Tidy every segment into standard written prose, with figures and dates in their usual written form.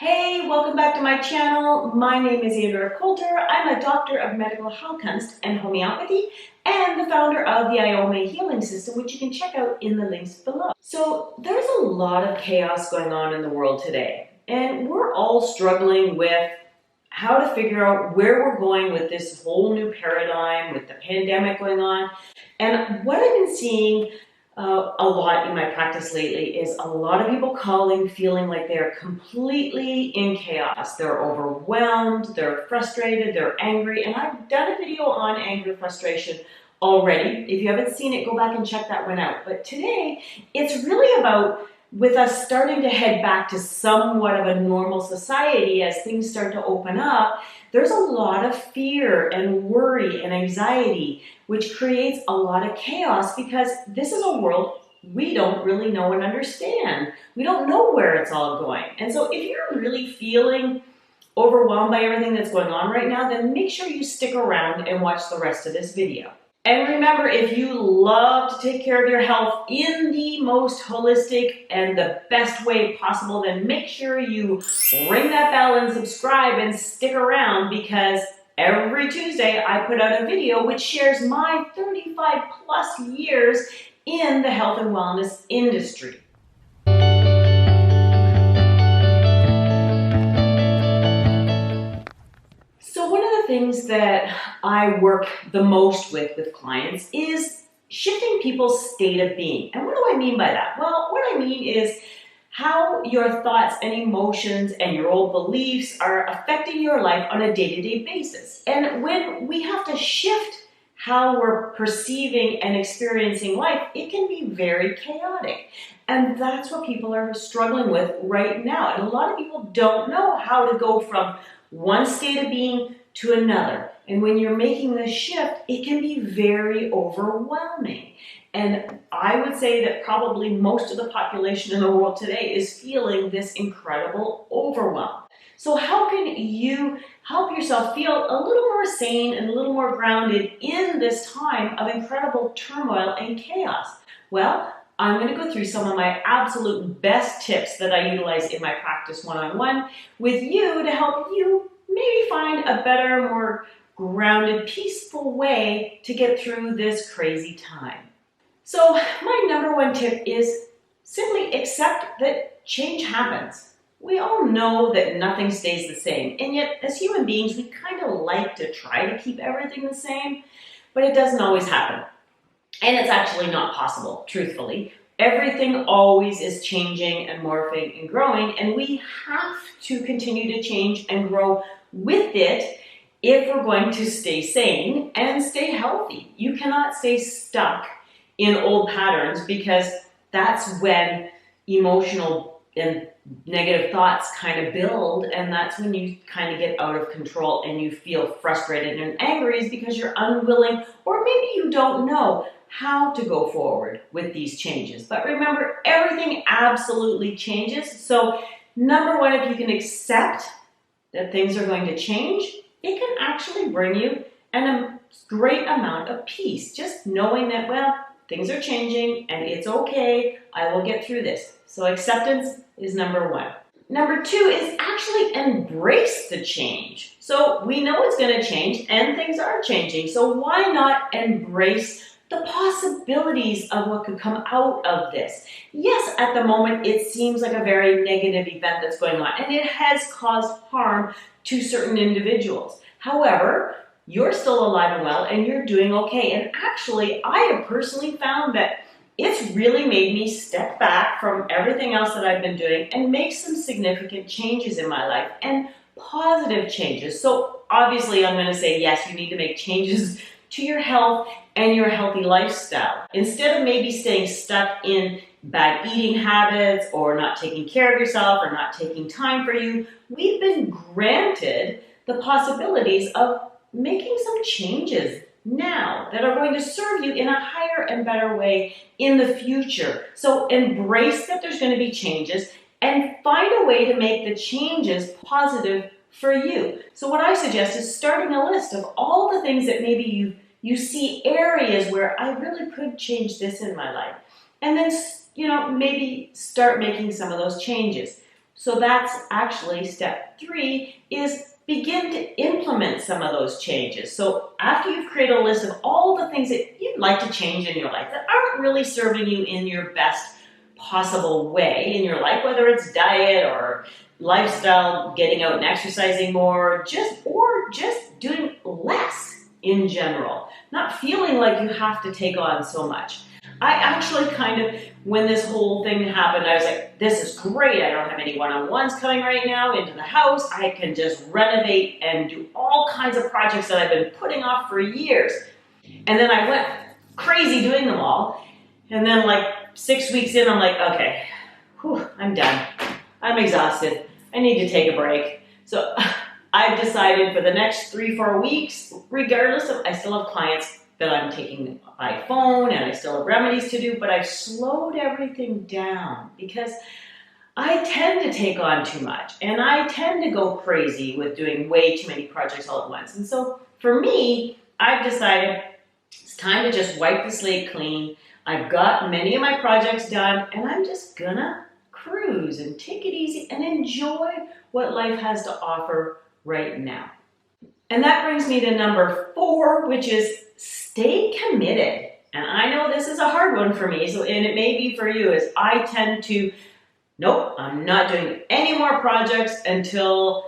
Hey, welcome back to my channel. My name is Andrea Coulter. I'm a doctor of medical Heilkunst and homeopathy and the founder of the Iome Healing System, which you can check out in the links below. So there's a lot of chaos going on in the world today, and we're all struggling with how to figure out where we're going with this whole new paradigm with the pandemic going on. And what I've been seeing a lot in my practice lately is a lot of people calling feeling like they're completely in chaos. They're overwhelmed, they're frustrated, they're angry, and I've done a video on anger frustration already. If you haven't seen it, go back and check that one out. But today, it's really about with us starting to head back to somewhat of a normal society as things start to open up. There's a lot of fear and worry and anxiety, which creates a lot of chaos because this is a world we don't really know and understand. We don't know where it's all going. And so if you're really feeling overwhelmed by everything that's going on right now, then make sure you stick around and watch the rest of this video. And remember, if you love to take care of your health in the most holistic and the best way possible, then make sure you ring that bell and subscribe and stick around, because every Tuesday I put out a video which shares my 35 plus years in the health and wellness industry. So one of the things that I work the most with clients is shifting people's state of being. And what do I mean by that? Well, what I mean is how your thoughts and emotions and your old beliefs are affecting your life on a day-to-day basis. And when we have to shift how we're perceiving and experiencing life, it can be very chaotic. And that's what people are struggling with right now. And a lot of people don't know how to go from one state of being to another. And when you're making this shift, it can be very overwhelming. And I would say that probably most of the population in the world today is feeling this incredible overwhelm. So how can you help yourself feel a little more sane and a little more grounded in this time of incredible turmoil and chaos? Well, I'm going to go through some of my absolute best tips that I utilize in my practice one-on-one with you to help you maybe find a better, more grounded, peaceful way to get through this crazy time. So my number one tip is simply accept that change happens. We all know that nothing stays the same, and yet as human beings, we kind of like to try to keep everything the same, but it doesn't always happen. And it's actually not possible, truthfully. Everything always is changing and morphing and growing, and we have to continue to change and grow with it if we're going to stay sane and stay healthy. You cannot stay stuck in old patterns, because that's when emotional and negative thoughts kind of build, and that's when you kind of get out of control and you feel frustrated and angry, is because you're unwilling, or maybe you don't know how to go forward with these changes. But remember, everything absolutely changes. So number one, if you can accept that things are going to change, it can actually bring you a great amount of peace. Just knowing that, well, things are changing and it's okay, I will get through this. So acceptance is number one. Number two is actually embrace the change. So we know it's going to change and things are changing. So why not embrace the possibilities of what could come out of this? Yes, at the moment it seems like a very negative event that's going on, and it has caused harm to certain individuals. However, you're still alive and well, and you're doing okay. And actually, I have personally found that it's really made me step back from everything else that I've been doing and make some significant changes in my life, and positive changes. So obviously, I'm going to say, yes, you need to make changes to your health and your healthy lifestyle. Instead of maybe staying stuck in bad eating habits or not taking care of yourself or not taking time for you, we've been granted the possibilities of making some changes now that are going to serve you in a higher and better way in the future. So embrace that there's going to be changes and find a way to make the changes positive for you. So what I suggest is starting a list of all the things that maybe you see areas where I really could change this in my life. And then, maybe start making some of those changes. So that's actually step 3, is begin to implement some of those changes. So after you've created a list of all the things that you'd like to change in your life that aren't really serving you in your best possible way in your life, whether it's diet or lifestyle, getting out and exercising more, just doing less in general, not feeling like you have to take on so much. I actually when this whole thing happened, I was like, this is great. I don't have any one-on-ones coming right now into the house. I can just renovate and do all kinds of projects that I've been putting off for years. And then I went crazy doing them all. And then 6 weeks in, I'm like, okay, I'm done. I'm exhausted. I need to take a break. So I've decided for the next 3-4 weeks, regardless of, I still have clients that I'm taking by phone and I still have remedies to do, but I've slowed everything down because I tend to take on too much and I tend to go crazy with doing way too many projects all at once. And so for me, I've decided it's time to just wipe the slate clean. I've got many of my projects done and I'm just gonna cruise and take it easy and enjoy what life has to offer right now. And that brings me to number 4, which is stay committed. And I know this is a hard one for me, and it may be for you, is I tend to, nope, I'm not doing any more projects until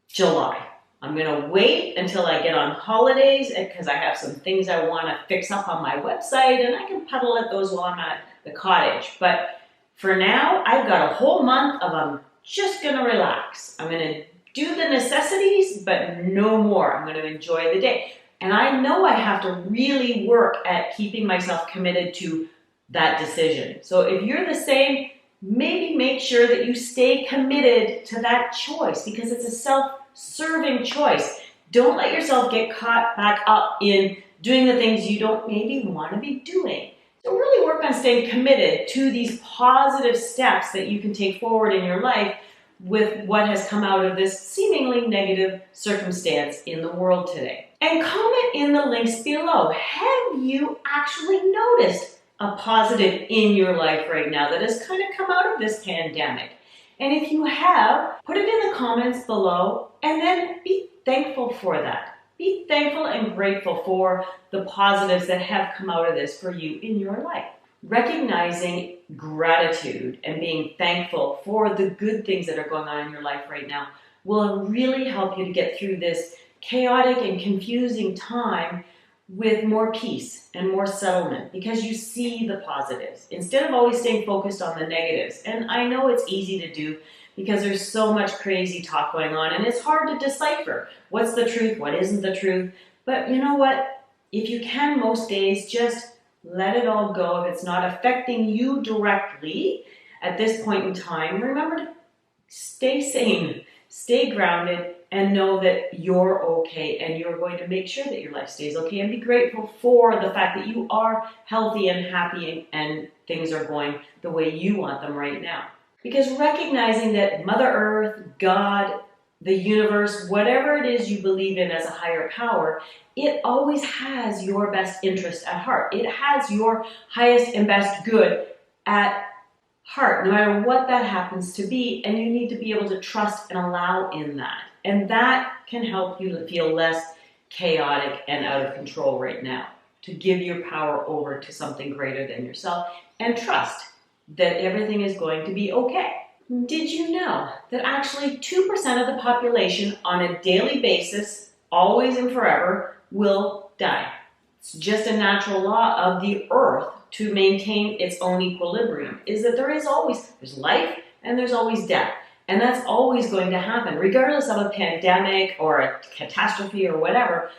July. I'm gonna wait until I get on holidays because I have some things I wanna fix up on my website and I can puddle at those while I'm at the cottage. But for now, I've got a whole month of I'm just gonna relax. I'm gonna do the necessities, but no more. I'm gonna enjoy the day. And I know I have to really work at keeping myself committed to that decision. So if you're the same, maybe make sure that you stay committed to that choice because it's a self-serving choice. Don't let yourself get caught back up in doing the things you don't maybe want to be doing. So really work on staying committed to these positive steps that you can take forward in your life with what has come out of this seemingly negative circumstance in the world today. And comment in the links below. Have you actually noticed a positive in your life right now that has kind of come out of this pandemic? And if you have, put it in the comments below and then be thankful for that. Be thankful and grateful for the positives that have come out of this for you in your life. Recognizing gratitude and being thankful for the good things that are going on in your life right now will really help you to get through this chaotic and confusing time with more peace and more settlement because you see the positives instead of always staying focused on the negatives. And I know it's easy to do because there's so much crazy talk going on and it's hard to decipher what's the truth, what isn't the truth. But you know what? If you can most days, just let it all go. If it's not affecting you directly at this point in time, remember to stay sane, stay grounded, and know that you're okay and you're going to make sure that your life stays okay and be grateful for the fact that you are healthy and happy and things are going the way you want them right now. Because recognizing that Mother Earth, God, the universe, whatever it is you believe in as a higher power, it always has your best interest at heart. It has your highest and best good at heart, no matter what that happens to be, and you need to be able to trust and allow in that. And that can help you to feel less chaotic and out of control right now, to give your power over to something greater than yourself and trust that everything is going to be okay. Did you know that actually 2% of the population on a daily basis, always and forever, will die? It's just a natural law of the earth to maintain its own equilibrium, is that there's life and there's always death. And that's always going to happen, regardless of a pandemic or a catastrophe or whatever.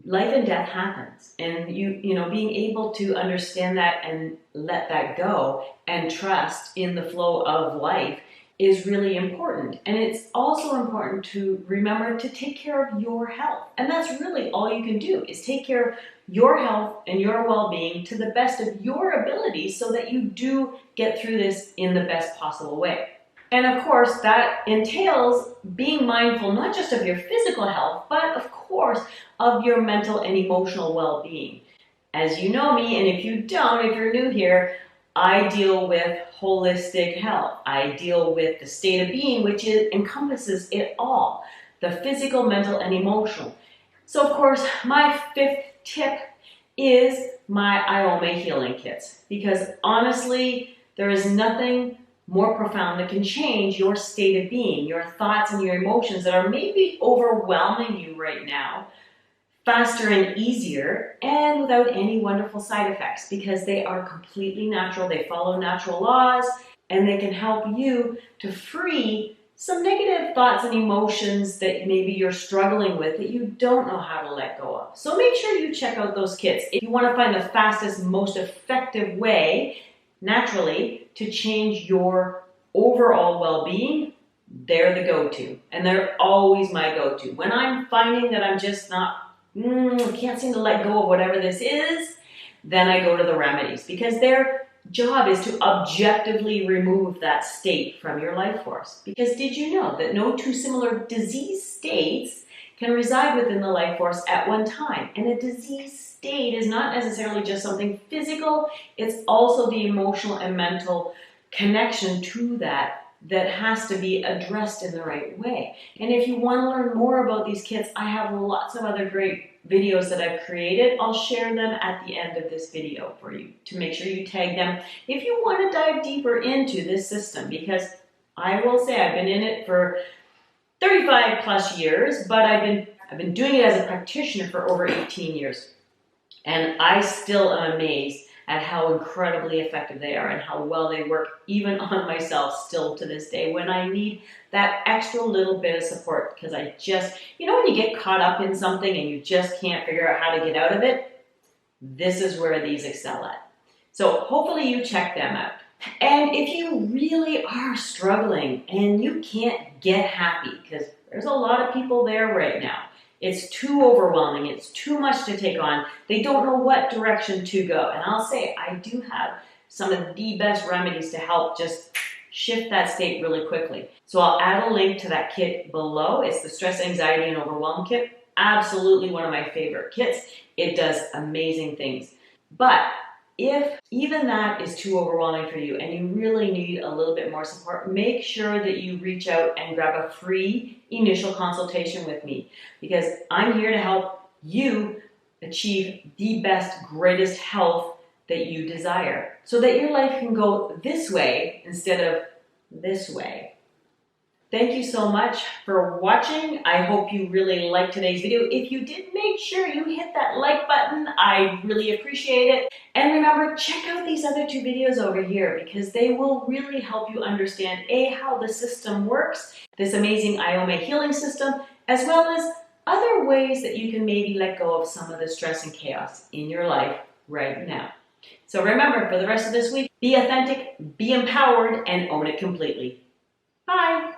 Life and death happens, and you know, being able to understand that and let that go and trust in the flow of life is really important. And it's also important to remember to take care of your health. And that's really all you can do, is take care of your health and your well-being to the best of your ability so that you do get through this in the best possible way. And of course, that entails being mindful not just of your physical health, but of course of your mental and emotional well-being. As you know me, and if you don't, if you're new here, I deal with holistic health. I deal with the state of being, which encompasses it all, the physical, mental, and emotional. So of course, my fifth tip is my IOMA healing kits, because honestly, there is nothing more profound that can change your state of being, your thoughts and your emotions that are maybe overwhelming you right now, faster and easier, and without any wonderful side effects, because they are completely natural, they follow natural laws, and they can help you to free some negative thoughts and emotions that maybe you're struggling with that you don't know how to let go of. So make sure you check out those kits. If you want to find the fastest, most effective way, naturally, to change your overall well-being, they're the go-to. And they're always my go-to. When I'm finding that I'm just can't seem to let go of whatever this is, then I go to the remedies, because their job is to objectively remove that state from your life force. Because did you know that no two similar disease states can reside within the life force at one time? And a disease state is not necessarily just something physical, it's also the emotional and mental connection to that has to be addressed in the right way. And if you want to learn more about these kits, I have lots of other great videos that I've created. I'll share them at the end of this video for you to make sure you tag them if you want to dive deeper into this system, because I will say I've been in it for 35 plus years, but I've been doing it as a practitioner for over 18 years. And I still am amazed at how incredibly effective they are and how well they work even on myself still to this day when I need that extra little bit of support, because I just, when you get caught up in something and you just can't figure out how to get out of it, this is where these excel at. So hopefully you check them out. And if you really are struggling and you can't get happy, because there's a lot of people there right now, it's too overwhelming, it's too much to take on, they don't know what direction to go. And I'll say, I do have some of the best remedies to help just shift that state really quickly. So I'll add a link to that kit below. It's the Stress, Anxiety, and Overwhelm kit. Absolutely one of my favorite kits. It does amazing things. But if even that is too overwhelming for you and you really need a little bit more support, make sure that you reach out and grab a free initial consultation with me, because I'm here to help you achieve the best, greatest health that you desire, so that your life can go this way instead of this way. Thank you so much for watching. I hope you really liked today's video. If you did, make sure you hit that like button. I really appreciate it. And remember, check out these other two videos over here, because they will really help you understand how the system works, this amazing IOMA healing system, as well as other ways that you can maybe let go of some of the stress and chaos in your life right now. So remember, for the rest of this week, be authentic, be empowered, and own it completely. Bye.